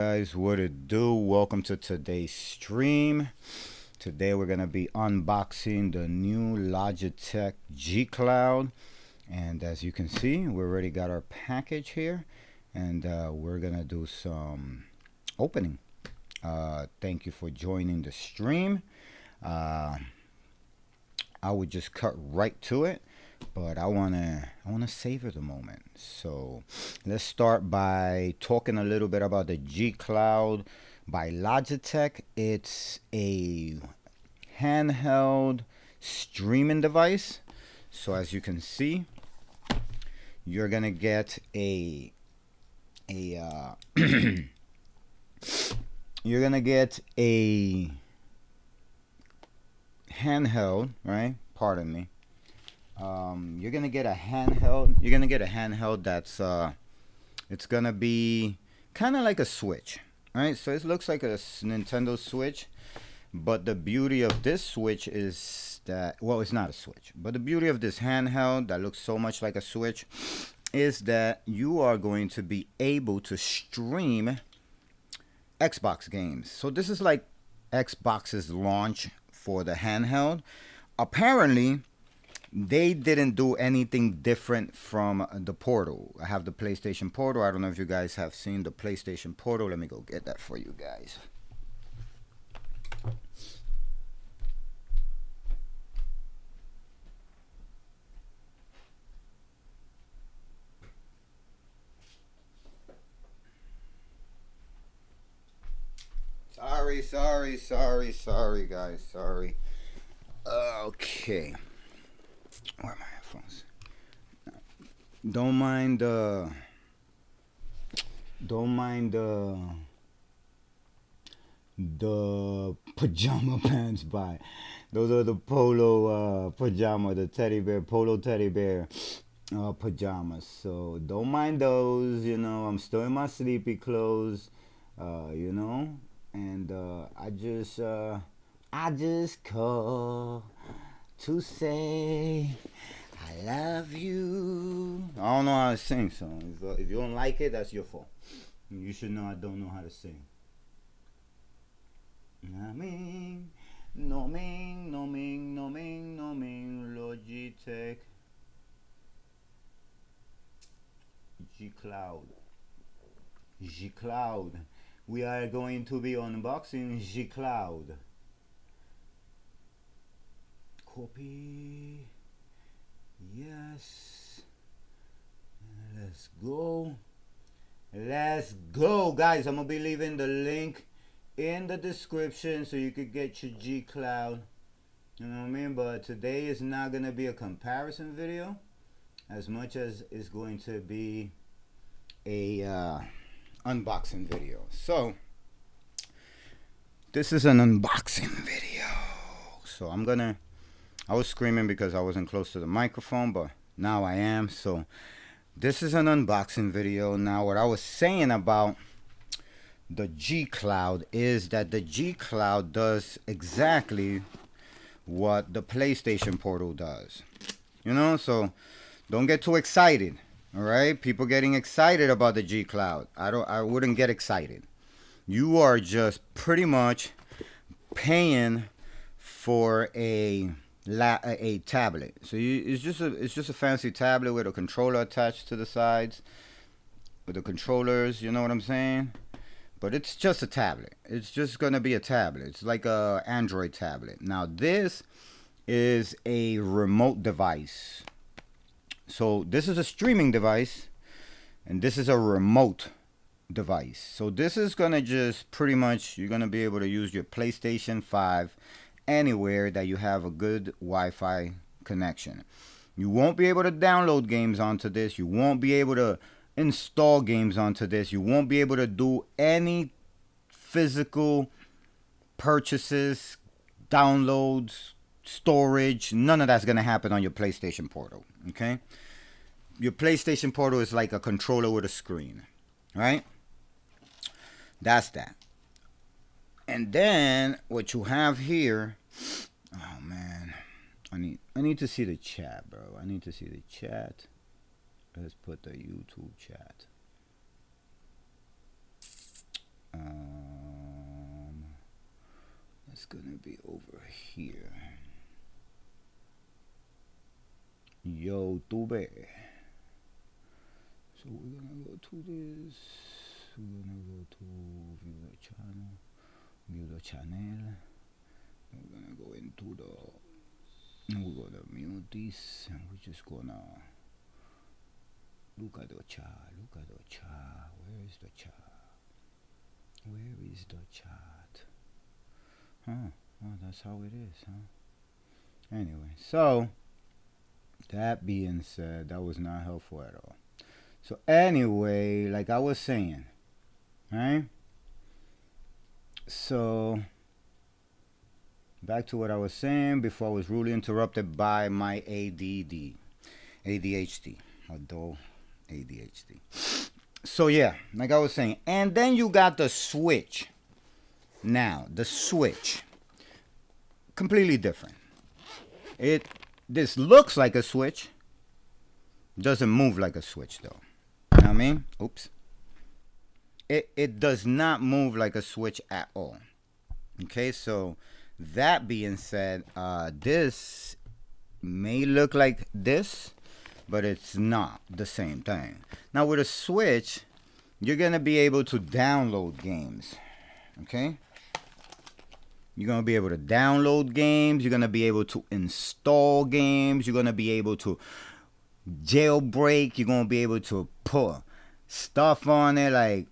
Guys, what it do? Welcome to today's stream. Today we're gonna be unboxing the new Logitech G Cloud, and as you can see, we already got our package here, and we're gonna do some opening. Thank you for joining the stream. I would just cut right to it, but I wanna savor the moment. So let's start by talking a little bit about the G Cloud by Logitech. It's a handheld streaming device. So as you can see, you're gonna get a you're gonna get a handheld, right? Pardon me. You're gonna get a handheld. You're gonna get a handheld that's it's gonna be kind of like a Switch, right? So it looks like a Nintendo Switch, but the beauty of this Switch is that, well, it's not a Switch, but the beauty of this handheld that looks so much like a Switch is that you are going to be able to stream Xbox games. So this is like Xbox's launch for the handheld. Apparently they didn't do anything different from the Portal. I have the PlayStation Portal. I don't know if you guys have seen the PlayStation Portal. Let me go get that for you guys. Sorry, guys. Sorry. Okay. Where are my headphones? Don't mind the pajama pants by. Those are the polo pajama, the teddy bear, polo teddy bear pajamas. So don't mind those, you know. I'm still in my sleepy clothes, you know. And I just call to say I love you. I don't know how to sing, so if you don't like it, that's your fault. You should know I don't know how to sing. I mean, no mean, no mean, no mean, no mean, Logitech G Cloud. G Cloud. We are going to be unboxing G Cloud. Copy. Yes. Let's go. Let's go, guys. I'm gonna be leaving the link in the description so you could get your G Cloud. You know what I mean? But today is not gonna be a comparison video as much as it's going to be a unboxing video. So this is an unboxing video. So I was screaming because I wasn't close to the microphone, but now I am. So this is an unboxing video. Now what I was saying about the G Cloud is that the G Cloud does exactly what the PlayStation Portal does. You know, so don't get too excited. All right, people getting excited about the G Cloud. I wouldn't get excited. You are just pretty much paying for a tablet. So it's just a fancy tablet with a controller attached to the sides, with the controllers. You know what I'm saying? But it's just a tablet. It's just gonna be a tablet. It's like a Android tablet. Now this is a remote device. So this is a streaming device, and this is a remote device. So this is gonna just pretty much, you're gonna be able to use your PlayStation 5 anywhere that you have a good Wi-Fi connection. You won't be able to download games onto this. You won't be able to install games onto this. You won't be able to do any physical purchases, downloads, storage. None of that's gonna happen on your PlayStation Portal. Okay, your PlayStation Portal is like a controller with a screen, right? That's that. And then what you have here, oh man, I need to see the chat, bro. I need to see the chat. Let's put the YouTube chat. It's gonna be over here. YouTube. So we're gonna go to this. We're gonna go to view the channel. View the channel. We're gonna go into the. We're gonna mute this, and we're just gonna look at the chat. Look at the chat. Where is the chat? Where is the chat? Huh? Oh, that's how it is, huh? Anyway, so that being said, that was not helpful at all. So anyway, like I was saying, right? So back to what I was saying before I was rudely interrupted by my ADHD, adult ADHD. So yeah, like I was saying, and then you got the Switch. Now the Switch, completely different. This looks like a Switch, doesn't move like a Switch though. You know what I mean? Oops. It does not move like a Switch at all. Okay, so that being said, this may look like this, but it's not the same thing. Now with a Switch, you're gonna be able to download games. Okay? You're gonna be able to download games, you're gonna be able to install games, you're gonna be able to jailbreak, you're gonna be able to put stuff on it. Like,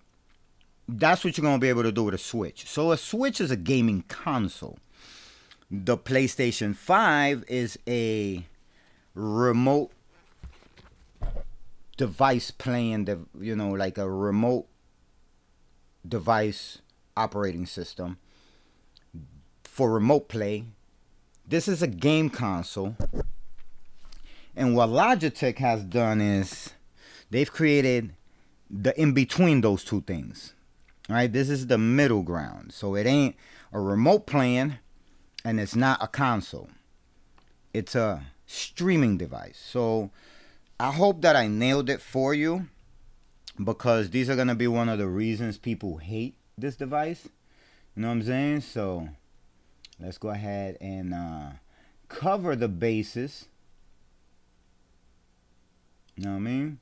that's what you're gonna be able to do with a Switch. So a Switch is a gaming console. The PlayStation 5 is a remote device playing, like a remote device operating system for remote play. This is a game console. And what Logitech has done is they've created the in-between those two things. Right? This is the middle ground. So it ain't a remote playing and it's not a console. It's a streaming device. So I hope that I nailed it for you, because these are going to be one of the reasons people hate this device. You know what I'm saying? So let's go ahead and cover the bases. You know what I mean?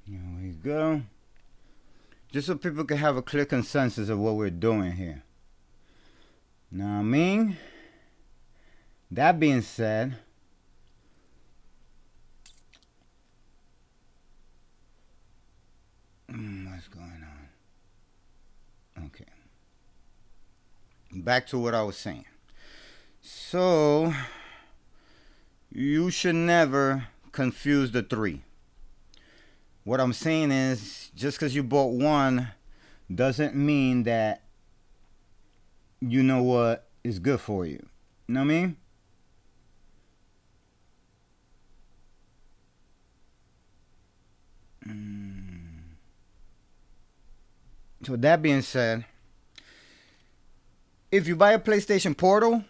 Here we go. Just so people can have a clear consensus of what we're doing here. Know what I mean? That being said, what's going on? Okay. Back to what I was saying. So, you should never confuse the three. What I'm saying is, just because you bought one doesn't mean that you know what is good for you. You know what I mean? So that being said, if you buy a PlayStation Portal,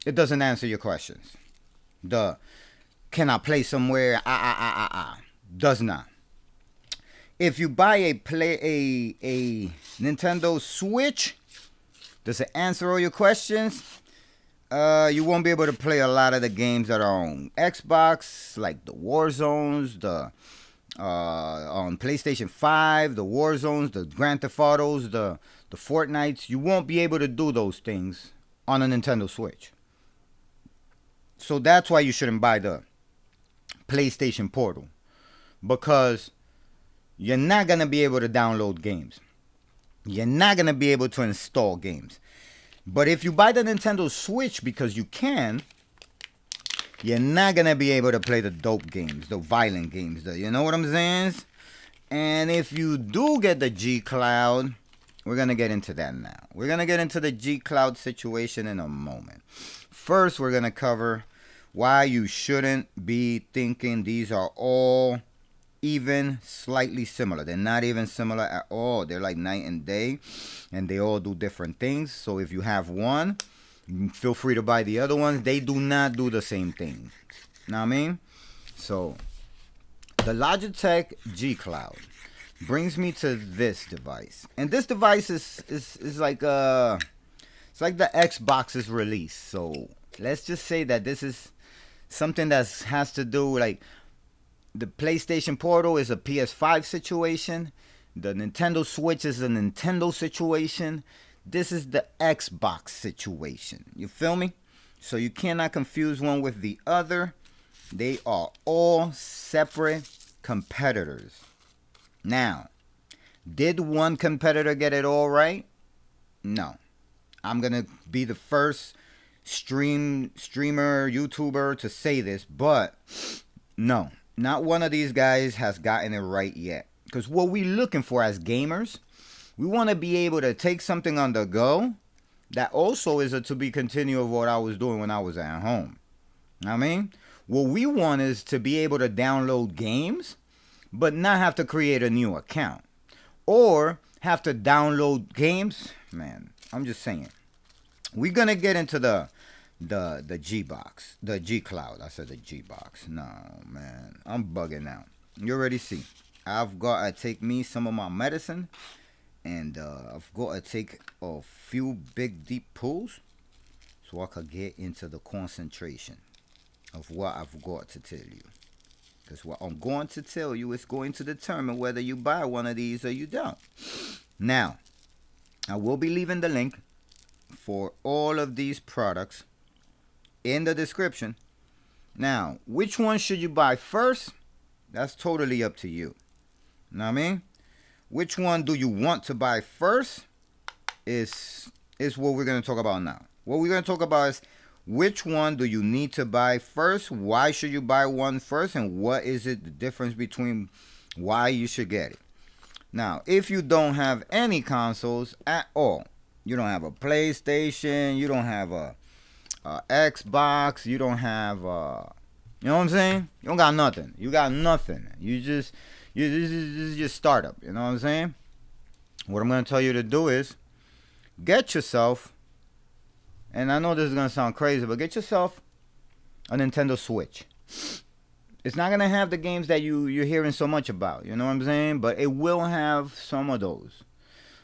it doesn't answer your questions. Can I play somewhere? Does not. If you buy a Nintendo Switch, does it answer all your questions? You won't be able to play a lot of the games that are on Xbox, like the Warzones, on PlayStation 5, the Warzones, the Grand Theft Autos, the Fortnites. You won't be able to do those things on a Nintendo Switch. So that's why you shouldn't buy the PlayStation Portal, because you're not going to be able to download games. You're not going to be able to install games. But if you buy the Nintendo Switch because you can, you're not going to be able to play the dope games, the violent games, you know what I'm saying? And if you do get the G Cloud, we're going to get into that now. We're going to get into the G Cloud situation in a moment. First, we're going to cover why you shouldn't be thinking these are all even slightly similar. They're not even similar at all. They're like night and day, and they all do different things. So if you have one, feel free to buy the other ones. They do not do the same thing. Know what I mean? So the Logitech G Cloud brings me to this device, and this device is like it's like the Xbox's release. So let's just say that this is something that has to do like the PlayStation Portal is a PS5 situation, the Nintendo Switch is a Nintendo situation. This is the Xbox situation. You feel me? So you cannot confuse one with the other. They are all separate competitors. Now, did one competitor get it all right? No. I'm going to be the first streamer, YouTuber to say this, but no. Not one of these guys has gotten it right yet. Because what we're looking for as gamers, we want to be able to take something on the go that also is a to be continue of what I was doing when I was at home. I mean, what we want is to be able to download games, but not have to create a new account. Or have to download games. Man, I'm just saying. We're going to get into the G box, the G Cloud. I said the G box. No, man, I'm bugging out. You already see. I've got to take me some of my medicine, and I've got to take a few big deep pulls so I could get into the concentration of what I've got to tell you. Because what I'm going to tell you is going to determine whether you buy one of these or you don't. Now, I will be leaving the link for all of these products in the description. Now, which one should you buy first? That's totally up to you. Know what I mean? Which one do you want to buy first is what we're going to talk about now. What we're going to talk about is which one do you need to buy first? Why should you buy one first? And what is it the difference between why you should get it? Now, if you don't have any consoles at all, you don't have a PlayStation, you don't have a Xbox, you don't have you know what I'm saying? You don't got nothing. You got nothing. This is your startup. You know what I'm saying? What I'm going to tell you to do is get yourself, and I know this is going to sound crazy, but get yourself a Nintendo Switch. It's not going to have the games that you're hearing so much about. You know what I'm saying? But it will have some of those.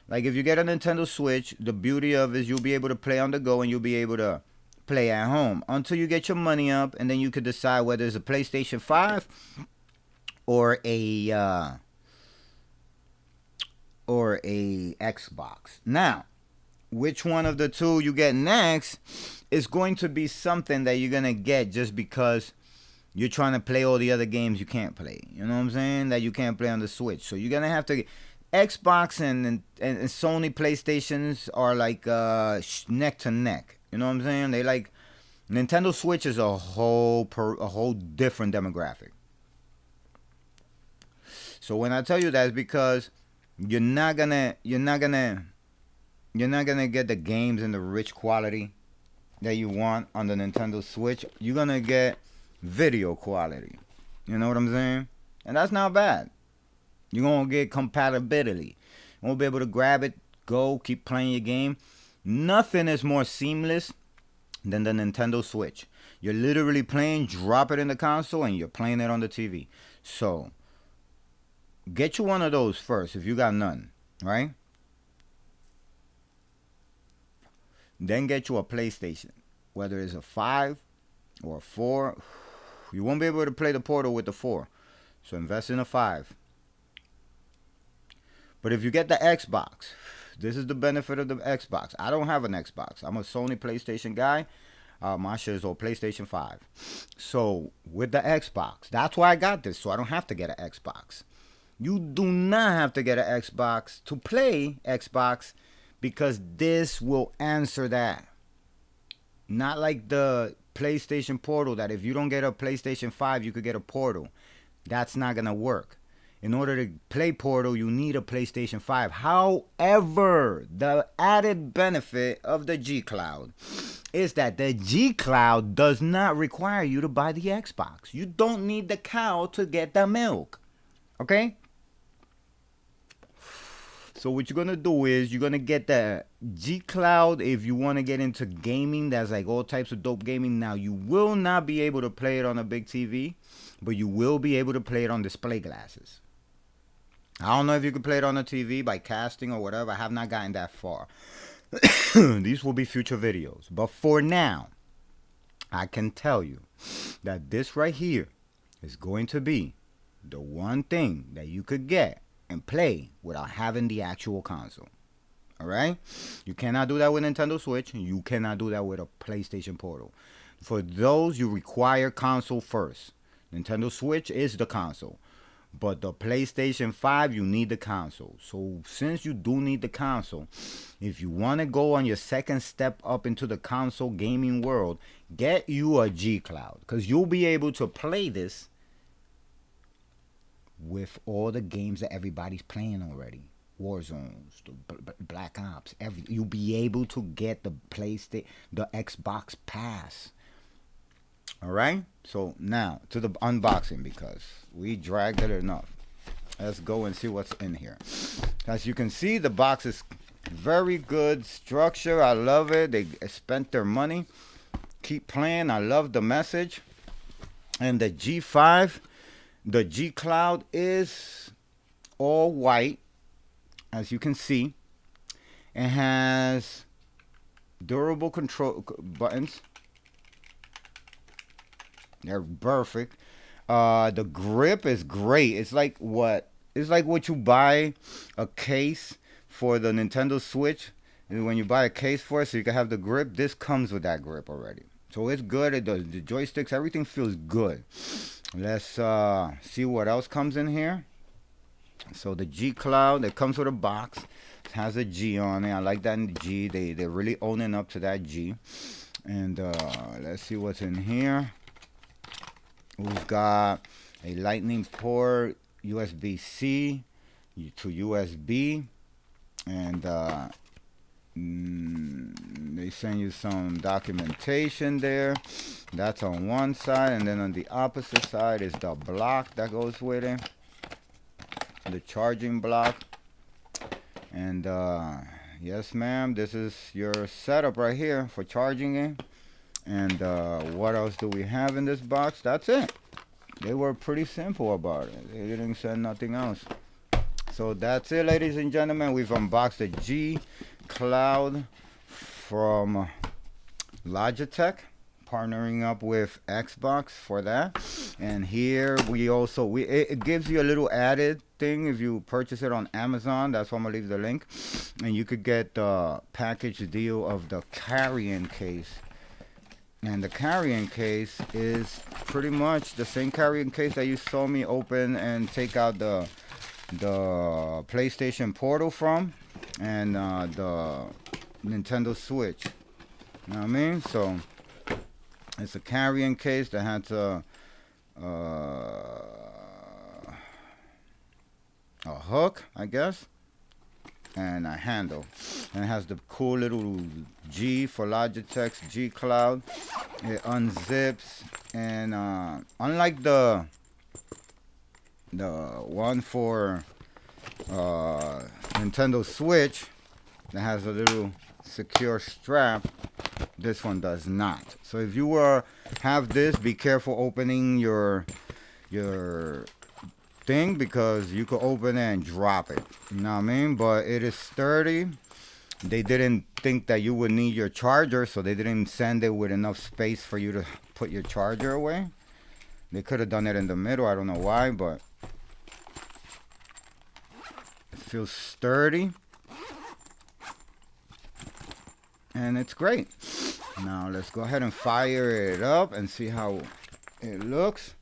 Like if you get a Nintendo Switch, the beauty of it is you'll be able to play on the go and you'll be able to play at home until you get your money up, and then you could decide whether it's a PlayStation 5 or a Xbox. Now, which one of the two you get next is going to be something that you're gonna get just because you're trying to play all the other games you can't play. You know what I'm saying? That you can't play on the Switch. So you're gonna have to. Xbox and Sony PlayStations are like neck to neck. You know what I'm saying? They like Nintendo Switch is a whole different demographic. So when I tell you that, it's because you're not gonna get the games in the rich quality that you want on the Nintendo Switch. You're gonna get video quality. You know what I'm saying? And that's not bad. You're gonna get compatibility. You won't be able to grab it, go, keep playing your game. Nothing is more seamless than the Nintendo Switch. You're literally playing, drop it in the console, and you're playing it on the TV. So, get you one of those first if you got none, right? Then get you a PlayStation, whether it's a 5 or a 4. You won't be able to play the Portal with the 4. So, invest in a 5. But if you get the Xbox, this is the benefit of the Xbox. I don't have an Xbox. I'm a Sony PlayStation guy. My shit is on PlayStation 5. So with the Xbox, that's why I got this. So I don't have to get an Xbox. You do not have to get an Xbox to play Xbox because this will answer that. Not like the PlayStation Portal that if you don't get a PlayStation 5, you could get a Portal. That's not going to work. In order to play Portal, you need a PlayStation 5. However, the added benefit of the G Cloud is that the G Cloud does not require you to buy the Xbox. You don't need the cow to get the milk. Okay? So what you're going to do is you're going to get the G Cloud if you want to get into gaming. That's like all types of dope gaming. Now, you will not be able to play it on a big TV, but you will be able to play it on display glasses. I don't know if you can play it on a TV by casting or whatever. I have not gotten that far. These will be future videos. But for now, I can tell you that this right here is going to be the one thing that you could get and play without having the actual console. Alright? You cannot do that with Nintendo Switch. You cannot do that with a PlayStation Portal. For those, you require console first. Nintendo Switch is the console. But the PlayStation 5, you need the console. So since you do need the console, if you want to go on your second step up into the console gaming world, get you a G Cloud. Because you'll be able to play this with all the games that everybody's playing already. Warzones, the Black Ops, you'll be able to get the Xbox Pass. Alright, so now to the unboxing, because we dragged it enough. Let's go and see what's in here. As you can see, the box is very good structure. I love it. They spent their money. Keep playing. I love the message. And the G5, the G Cloud is all white, as you can see. It has durable control buttons. They're perfect. The grip is great. It's like what you buy a case for the Nintendo Switch. And when you buy a case for it, so you can have the grip. This comes with that grip already. So it's good. It does the joysticks. Everything feels good. Let's see what else comes in here. So the G Cloud, it comes with a box. It has a G on it. I like that in the G. They're really owning up to that G. And let's see what's in here. We've got a lightning port, USB-C to USB, and they send you some documentation there. That's on one side, and then on the opposite side is the block that goes with it, the charging block. And yes, ma'am, this is your setup right here for charging it. And what else do we have in this box? That's it. They were pretty simple about it. They didn't send nothing else. So that's it, ladies and gentlemen. We've unboxed the G Cloud from Logitech, partnering up with Xbox for that. And here we also, it gives you a little added thing if you purchase it on Amazon. That's why I'm going to leave the link. And you could get the package deal of the carrying case. And the carrying case is pretty much the same carrying case that you saw me open and take out the PlayStation Portal from, and the Nintendo Switch. You know what I mean? So it's a carrying case that has a hook, I guess, and a handle, and it has the cool little G for Logitech's G Cloud. It unzips, and unlike the one for Nintendo Switch that has a little secure strap, this one does not. So if you have this, be careful opening your thing, because you could open it and drop it. You know what I mean? But it is sturdy. They didn't think that you would need your charger, so they didn't send it with enough space for you to put your charger away. They could have done it in the middle. I don't know why, but it feels sturdy. And it's great. Now let's go ahead and fire it up and see how it looks.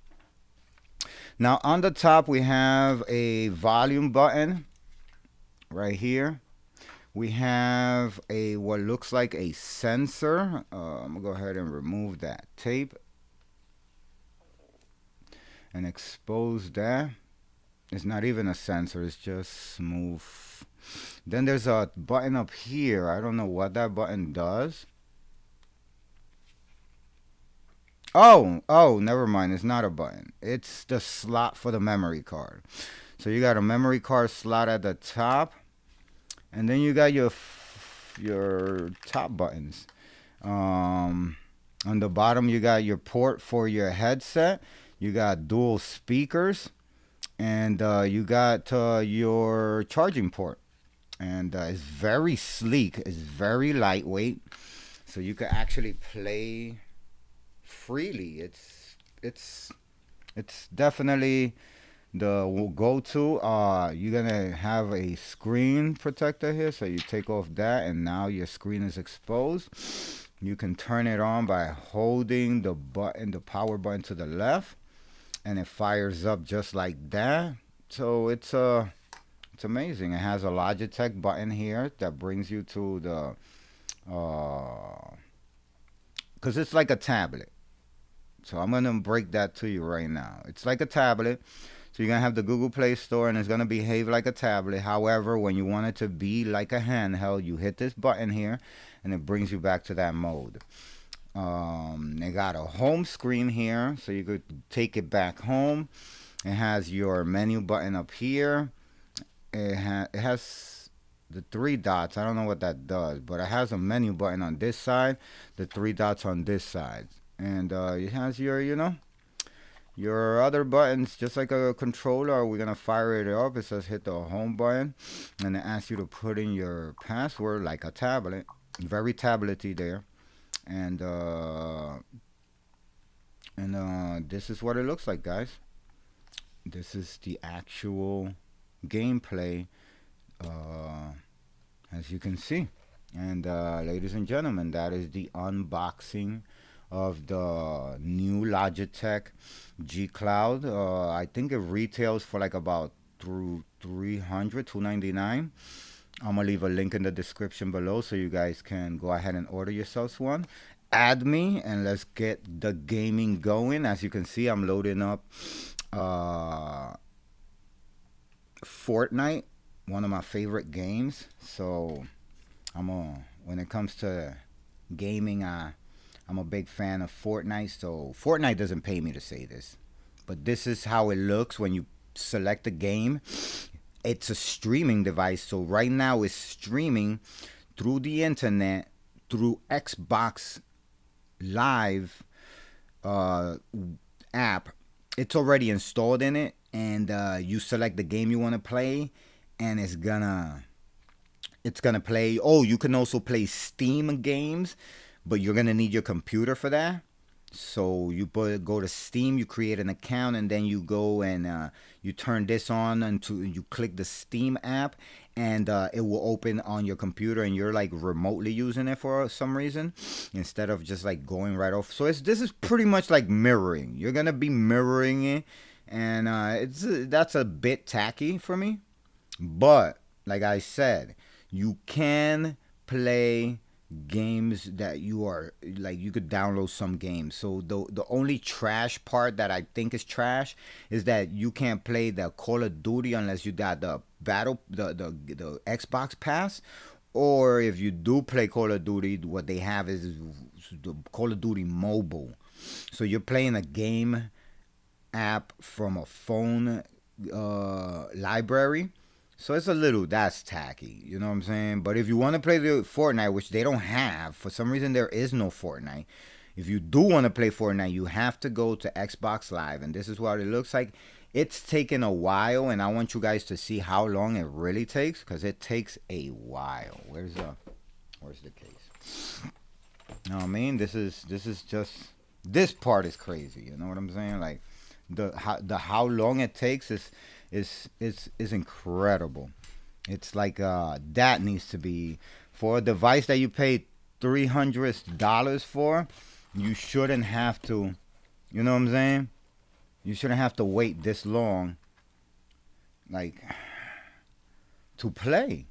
Now on the top we have a volume button right here. We have what looks like a sensor. I'm gonna go ahead and remove that tape and expose that. It's not even a sensor, it's just smooth. Then there's a button up here. I don't know what that button does. Oh, never mind. It's not a button. It's the slot for the memory card. So you got a memory card slot at the top, and then you got your top buttons. On the bottom, you got your port for your headset. You got dual speakers, and you got your charging port. And it's very sleek. It's very lightweight, so you can actually play freely. It's definitely the go-to. You're gonna have a screen protector here, so you take off that, and now your screen is exposed. You can turn it on by holding the button, the power button to the left, and it fires up just like that. So it's amazing. It has a Logitech button here that brings you to the because it's like a tablet. So I'm gonna break that to you right now. It's like a tablet. So you're gonna have the Google Play Store, and it's gonna behave like a tablet. However, when you want it to be like a handheld, you hit this button here, and it brings you back to that mode. They got a home screen here, so you could take it back home. It has your menu button up here. It has the 3 dots. I don't know what that does, but it has a menu button on this side, the 3 dots on this side, and it has your, your other buttons, just like a controller. We're gonna fire it up. It says hit the home button, and it asks you to put in your password like a tablet. Very tablety there, and this is what it looks like, guys. This is the actual gameplay, as you can see. And ladies and gentlemen, that is the unboxing of the new Logitech G Cloud. I think it retails for like about $299. I'm gonna leave a link in the description below so you guys can go ahead and order yourselves one. Add me and let's get the gaming going. As you can see, I'm loading up Fortnite, one of my favorite games. So when it comes to gaming, I'm a big fan of Fortnite. So Fortnite doesn't pay me to say this, but this is how it looks when you select the game. It's a streaming device. So right now it's streaming through the internet, through Xbox Live app. It's already installed in it, and you select the game you want to play, and it's gonna play. Oh, you can also play Steam games, but you're gonna need your computer for that. So you go to Steam, you create an account, and then you go and you turn this on, and you click the Steam app, and it will open on your computer, and you're like remotely using it for some reason instead of just like going right off. So this is pretty much like mirroring. You're gonna be mirroring it, and that's a bit tacky for me. But like I said, you can play games that you could download some games. So the only trash part that I think is trash is that you can't play the Call of Duty unless you got the Xbox Pass, or if you do play Call of Duty, what they have is the Call of Duty Mobile. So you're playing a game app from a phone library. So it's that's tacky, you know what I'm saying? But if you want to play the Fortnite, which they don't have, for some reason there is no Fortnite. If you do want to play Fortnite, you have to go to Xbox Live, and this is what it looks like. It's taken a while, and I want you guys to see how long it really takes, because it takes a while. Where's the case? You know what I mean? This is just, this part is crazy, you know what I'm saying? Like how long it takes is incredible. It's like that needs to be, for a device that you paid $300 for. You shouldn't have to, you know what I'm saying? You shouldn't have to wait this long, like, to play.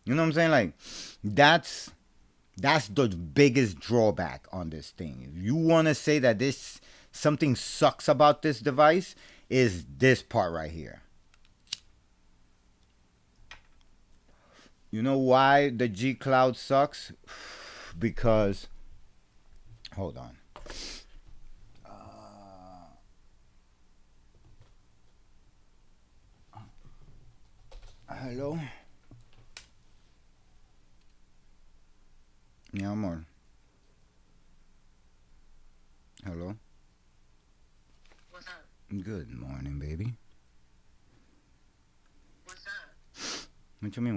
You know what I'm saying? Like, that's the biggest drawback on this thing. If you want to say that something sucks about this device, is this part right here. You know why the G Cloud sucks? Because, hold on. Hello? Mi amor. Hello? What's up? Good morning, baby. What's up? What you mean?